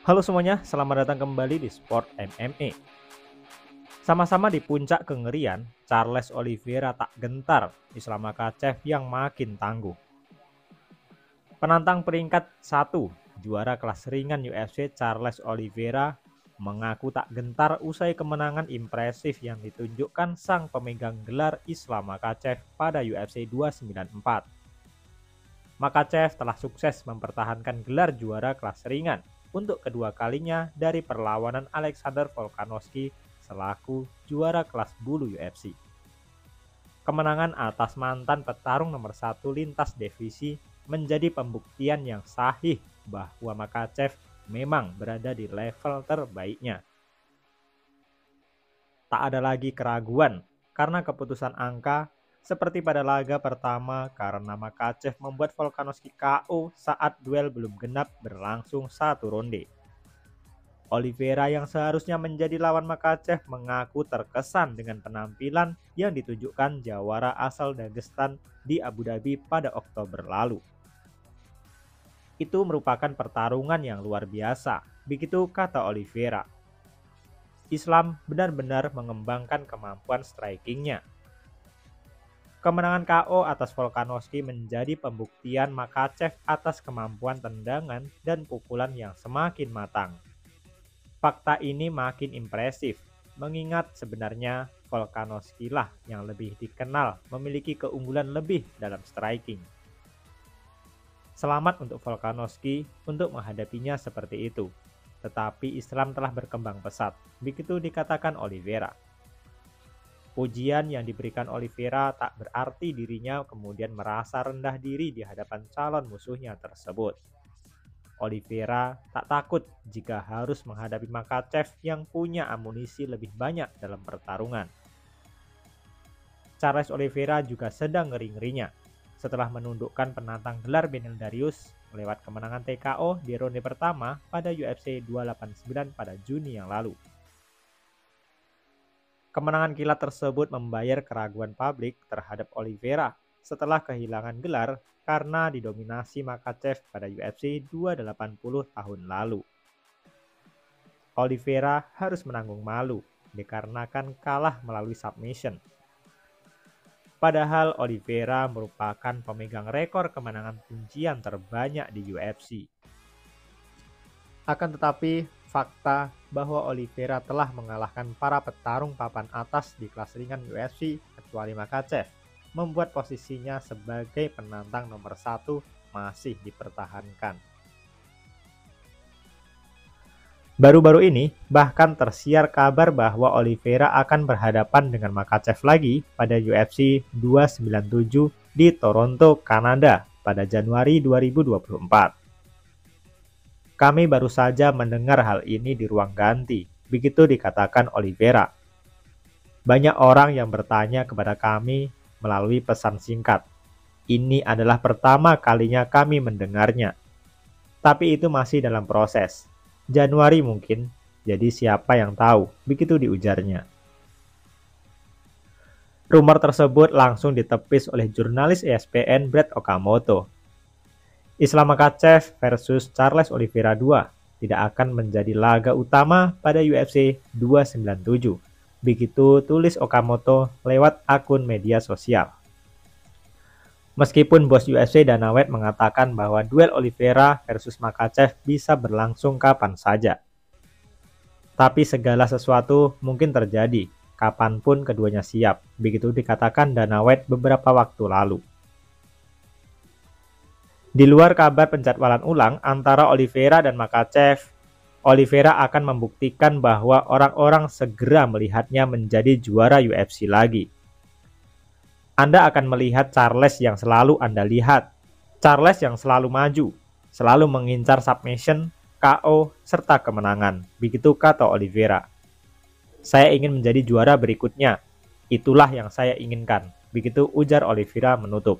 Halo semuanya, selamat datang kembali di Sport MMA. Sama-sama di puncak kengerian, Charles Oliveira tak gentar, Islam Makhachev yang makin tangguh. Penantang peringkat 1, juara kelas ringan UFC Charles Oliveira mengaku tak gentar usai kemenangan impresif yang ditunjukkan sang pemegang gelar Islam Makhachev pada UFC 294. Makhachev telah sukses mempertahankan gelar juara kelas ringan untuk kedua kalinya dari perlawanan Alexander Volkanovski selaku juara kelas bulu UFC. Kemenangan atas mantan petarung nomor 1 lintas divisi menjadi pembuktian yang sahih bahwa Makhachev memang berada di level terbaiknya. Tak ada lagi keraguan karena keputusan angka seperti pada laga pertama karena Makhachev membuat Volkanovski KO saat duel belum genap berlangsung 1 ronde. Oliveira yang seharusnya menjadi lawan Makhachev mengaku terkesan dengan penampilan yang ditunjukkan jawara asal Dagestan di Abu Dhabi pada Oktober lalu. Itu merupakan pertarungan yang luar biasa, begitu kata Oliveira. Islam benar-benar mengembangkan kemampuan strikingnya. Kemenangan KO atas Volkanovski menjadi pembuktian Makhachev atas kemampuan tendangan dan pukulan yang semakin matang. Fakta ini makin impresif, mengingat sebenarnya Volkanovski lah yang lebih dikenal memiliki keunggulan lebih dalam striking. Selamat untuk Volkanovski untuk menghadapinya seperti itu, tetapi Islam telah berkembang pesat, begitu dikatakan Oliveira. Pujian yang diberikan Oliveira tak berarti dirinya kemudian merasa rendah diri di hadapan calon musuhnya tersebut. Oliveira tak takut jika harus menghadapi Makhachev yang punya amunisi lebih banyak dalam pertarungan. Charles Oliveira juga sedang ngeri-ngerinya setelah menundukkan penantang gelar Beneil Dariush lewat kemenangan TKO di ronde pertama pada UFC 289 pada Juni yang lalu. Kemenangan kilat tersebut membayar keraguan publik terhadap Oliveira setelah kehilangan gelar karena didominasi Makhachev pada UFC 280 tahun lalu. Oliveira harus menanggung malu dikarenakan kalah melalui submission. Padahal Oliveira merupakan pemegang rekor kemenangan kuncian terbanyak di UFC. Akan tetapi, fakta bahwa Oliveira telah mengalahkan para petarung papan atas di kelas ringan UFC kecuali Makhachev membuat posisinya sebagai penantang nomor 1 masih dipertahankan. Baru-baru ini, bahkan tersiar kabar bahwa Oliveira akan berhadapan dengan Makhachev lagi pada UFC 297 di Toronto, Kanada pada Januari 2024. Kami baru saja mendengar hal ini di ruang ganti, begitu dikatakan Oliveira. Banyak orang yang bertanya kepada kami melalui pesan singkat. Ini adalah pertama kalinya kami mendengarnya. Tapi itu masih dalam proses. Januari mungkin, jadi siapa yang tahu, begitu diujarnya. Rumor tersebut langsung ditepis oleh jurnalis ESPN Brett Okamoto. Islam Makhachev versus Charles Oliveira 2 tidak akan menjadi laga utama pada UFC 297. Begitu tulis Okamoto lewat akun media sosial. Meskipun bos UFC Dana White mengatakan bahwa duel Oliveira versus Makhachev bisa berlangsung kapan saja. Tapi segala sesuatu mungkin terjadi kapanpun keduanya siap, begitu dikatakan Dana White beberapa waktu lalu. Di luar kabar penjadwalan ulang antara Oliveira dan Makhachev, Oliveira akan membuktikan bahwa orang-orang segera melihatnya menjadi juara UFC lagi. Anda akan melihat Charles yang selalu Anda lihat. Charles yang selalu maju, selalu mengincar submission, KO, serta kemenangan. Begitu kata Oliveira. Saya ingin menjadi juara berikutnya. Itulah yang saya inginkan. Begitu ujar Oliveira menutup.